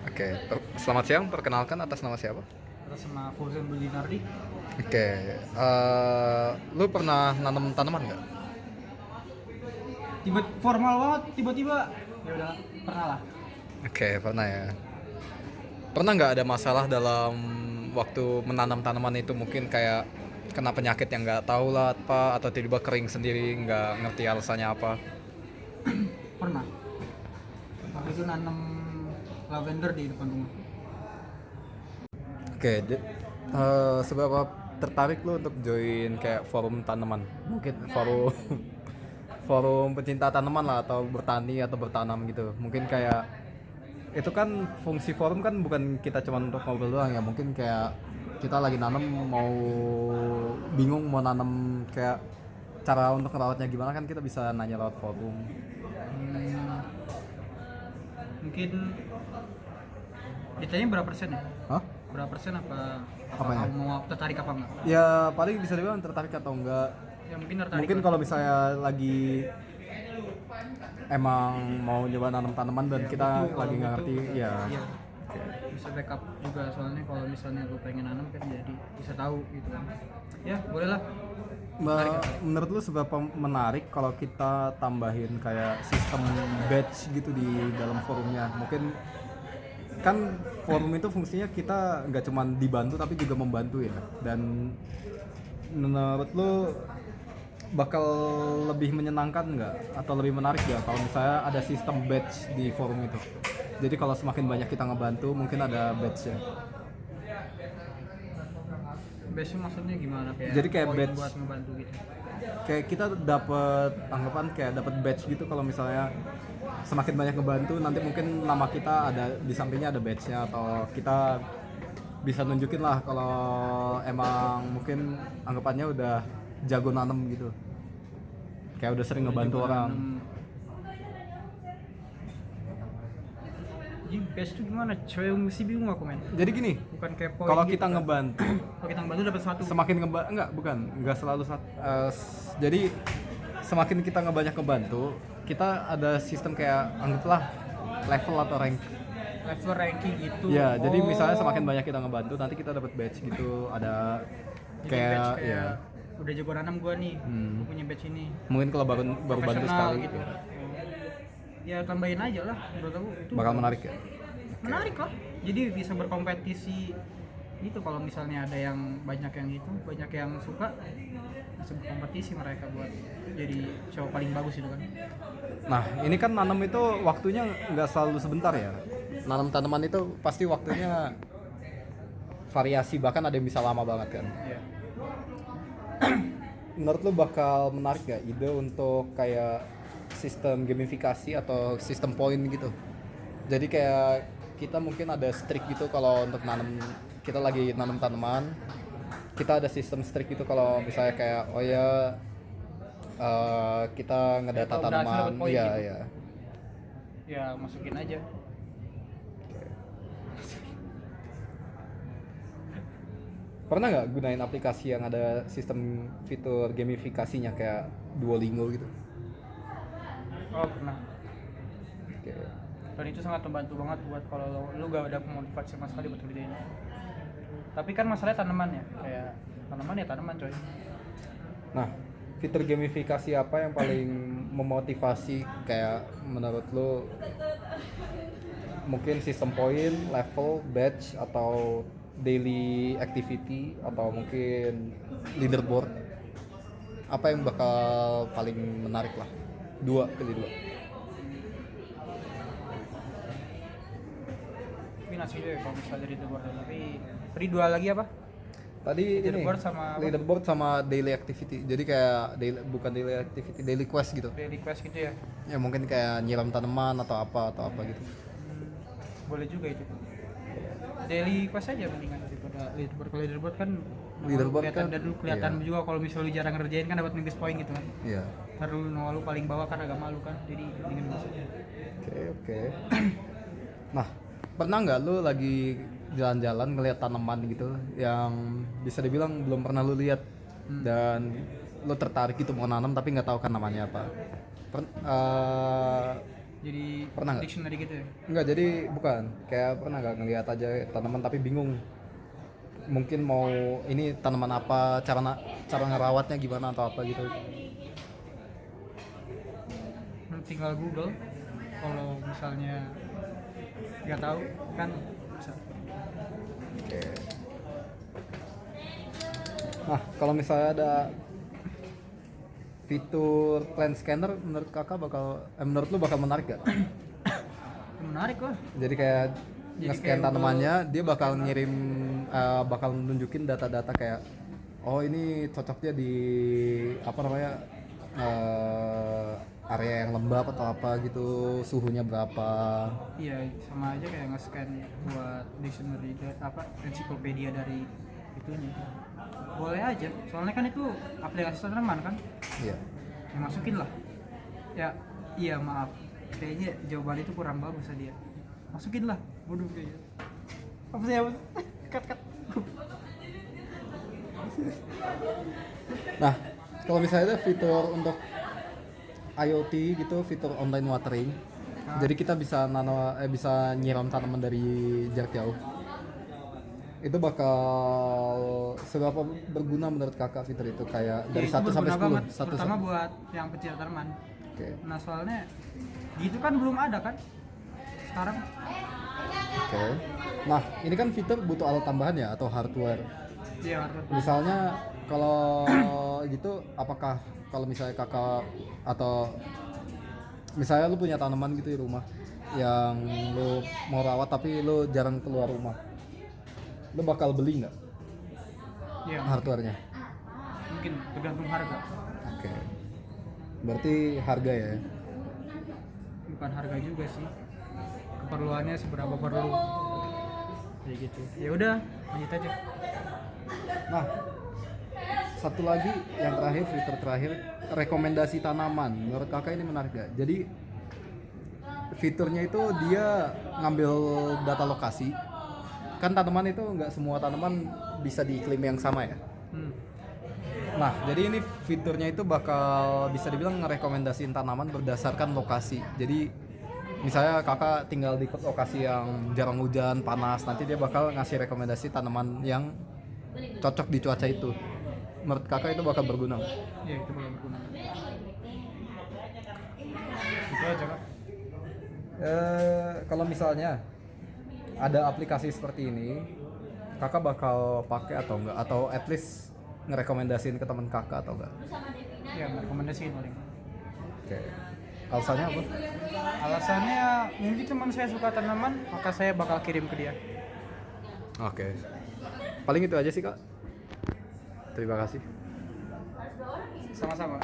Oke, selamat siang. Perkenalkan atas nama siapa? Atas sama Fauzan Budinardi. Oke, lu pernah nanam tanaman nggak? Tiba formal banget tiba-tiba. Ya udah, pernah lah. Oke, pernah ya. Pernah nggak ada masalah dalam waktu menanam tanaman itu, mungkin kayak kena penyakit yang nggak tahu lah apa, atau tiba-tiba kering sendiri nggak ngerti alasannya apa? Pernah. Waktu itu nanam lavender di depan rumah. Oke, seberapa tertarik lu untuk join kayak forum tanaman? Mungkin forum forum pecinta tanaman lah, atau bertani atau bertanam gitu. Mungkin kayak itu kan fungsi forum kan bukan kita cuma untuk ngobrol doang ya, mungkin kayak kita lagi nanam, mau bingung mau nanam kayak cara untuk merawatnya gimana, kan kita bisa nanya lewat forum. Hmm, mungkin ditanya berapa persen ya? Hah? Berapa persen apa Apanya? kamu mau tertarik apa enggak? Ya paling bisa dibilang tertarik atau enggak. Ya mungkin tertarik. Mungkin lah. kalau misalnya lagi emang mau nyoba nanam tanaman dan Ya, kita butuh, lagi kalau nggak butuh, ngerti ya. iya. Bisa backup juga, soalnya kalau misalnya lu pengen nanam kan jadi bisa tahu gitu kan. Ya boleh lah. Menurut lu seberapa menarik kalau kita tambahin kayak sistem badge gitu di dalam forumnya? Mungkin kan forum itu fungsinya kita nggak cuma dibantu tapi juga membantu ya. Dan menurut lu bakal lebih menyenangkan nggak atau lebih menarik nggak kalau misalnya ada sistem badge di forum itu? Jadi kalau semakin banyak kita ngebantu, mungkin ada badge-nya. Biasanya maksudnya gimana, kayak Jadi kayak poin badge, buat ngebantu gitu? kayak kita dapat anggapan kayak dapat badge gitu kalau misalnya semakin banyak ngebantu, nanti mungkin nama kita ada di sampingnya, ada badge-nya, atau kita bisa nunjukin lah kalau emang mungkin anggapannya udah jago nanam gitu, kayak udah sering ngebantu Juga orang. nanam. Jadi best tuh gimana? Cewek mesti bingung aku, men. Jadi gini, Bukan kayak poin kalau gitu kita kan. ngebantu, Kalau kita ngebantu dapat satu. semakin enggak, bukan, enggak selalu jadi semakin kita ngebanyak ngebantu, kita ada sistem kayak anggaplah level atau rank. Level ranking gitu. Ya, jadi misalnya Oh. semakin banyak kita ngebantu, nanti kita dapat badge gitu, ada Jadi kayak badge ya. udah jago nanam gua nih. Gua punya badge ini. Mungkin kalau baru baru bantu Profesional sekali gitu. ya, Ya tambahin aja lah, menurut aku itu bakal bagus. menarik ya. Menarik lah. Jadi bisa berkompetisi itu, kalau misalnya ada yang banyak yang itu, banyak yang suka, bisa berkompetisi mereka buat jadi cowok paling bagus itu kan. Nah, ini kan nanam itu waktunya nggak selalu sebentar ya. Nanam tanaman itu pasti waktunya variasi, bahkan ada yang bisa lama banget kan. Iya. Menurut lu bakal menarik gak ide untuk kayak sistem gamifikasi atau sistem poin gitu? Jadi kayak kita mungkin ada streak gitu kalau untuk nanam, kita lagi nanam tanaman, kita ada sistem streak gitu kalau misalnya kayak oh ya, kita ngedata Kalau berhasil tanaman, dapat poin iya gitu. iya. Ya masukin aja. Pernah nggak gunain aplikasi yang ada sistem fitur gamifikasinya kayak Duolingo gitu? Oh pernah. Oke. Dan itu sangat membantu banget buat kalau lu gak ada motivasi sama sekali buat ngerjain. Tapi kan masalahnya tanaman ya, kayak tanaman ya tanaman coy. Nah, fitur gamifikasi apa yang paling memotivasi kayak menurut lo? Mungkin sistem poin, level, badge, atau daily activity, atau mungkin leaderboard? Apa yang bakal paling menarik lah? Pilih dua. Tapi nasi deh kalau misalnya dari leaderboard. Tapi tadi dua lagi apa? Tadi Leaderboard ini sama apa? leaderboard sama daily activity. Jadi kayak bukan daily activity, daily quest gitu. Daily quest gitu ya. Ya mungkin kayak nyiram tanaman atau apa gitu. Boleh juga itu. Daily quest aja mendingan daripada leaderboard. Kalau leaderboard kan Leaderboard kelihatan kan, dari dulu kelihatan iya. juga kalau misalnya lu jarang ngerjain kan dapat minus poin gitu kan. Iya. Ntar lu nama lu paling bawah kan agak malu kan. Jadi mendingan bisa. Oke. Nah, pernah nggak lu lagi jalan-jalan ngeliat tanaman gitu yang bisa dibilang belum pernah lu lihat, dan lu tertarik gitu mau nanam tapi nggak tahu kan namanya apa? jadi Pernah nggak? dictionary gitu ya. Enggak, jadi bukan kayak pernah nggak ngelihat aja tanaman tapi bingung, mungkin mau ini tanaman apa, cara ngerawatnya gimana atau apa gitu. Tinggal Google kalau misalnya nggak tahu kan bisa. Oke. Nah, kalau misalnya ada fitur plant scanner, menurut kakak menurut lu bakal menarik gak? Menarik kok. Jadi kayak Jadi nge-scan kayak tanamannya, Google dia bakal ngirim, bakal nunjukin data-data kayak, oh ini cocoknya di apa namanya, area yang lembab atau apa gitu, suhunya berapa. Iya, sama aja kayak nge-scan buat dictionary apa ensiklopedia dari itunya. Boleh aja, soalnya kan itu aplikasi tanaman kan. Iya. Ya, masukin lah. Ya, iya maaf. Kayaknya jawaban itu kurang bagus tadi ya. Masukin lah, bodoh kayaknya. Apa sih apa? Cut. Nah, kalau misalnya ada fitur untuk IoT gitu, fitur online watering, jadi kita bisa bisa nyiram tanaman dari jarak jauh. Itu bakal seberapa berguna menurut kakak fitur itu, kayak dari Ya, itu 1 sampai berguna 10? banget, terutama buat yang pecinta tanaman. Oke. Nah, soalnya gitu kan belum ada kan sekarang. Oke. Nah, ini kan fitur butuh alat tambahan ya atau hardware. Iya, Misalnya kalau gitu, apakah kalau misalnya kakak atau misalnya lu punya tanaman gitu di rumah yang lu mau rawat tapi lu jarang keluar rumah, lu bakal beli nggak iya, hardware-nya? mungkin tergantung harga. Oke. Berarti harga ya. Bukan harga juga sih, keperluannya seberapa perlu kayak gitu. Ya udah, lanjut aja. Nah, satu lagi yang terakhir, fitur terakhir, rekomendasi tanaman. Menurut kakak ini menarik gak? Jadi fiturnya itu dia ngambil data lokasi. Kan tanaman itu nggak semua tanaman bisa di iklim yang sama ya. Nah, jadi ini fiturnya itu bakal bisa dibilang ngerekomendasiin tanaman berdasarkan lokasi. Jadi misalnya kakak tinggal di lokasi yang jarang hujan, panas, nanti dia bakal ngasih rekomendasi tanaman yang cocok di cuaca itu. Menurut kakak itu bakal berguna nggak? Iya, itu bakal berguna. Itu aja kak. Kalau misalnya ada aplikasi seperti ini, kakak bakal pakai atau enggak? Atau at least ngerekomendasiin ke teman kakak atau enggak? Ya, rekomendasiin paling. Oke. Alasannya apa? Alasannya mungkin teman saya suka tanaman, maka saya bakal kirim ke dia. Oke. Paling itu aja sih kak. Terima kasih. Sama-sama.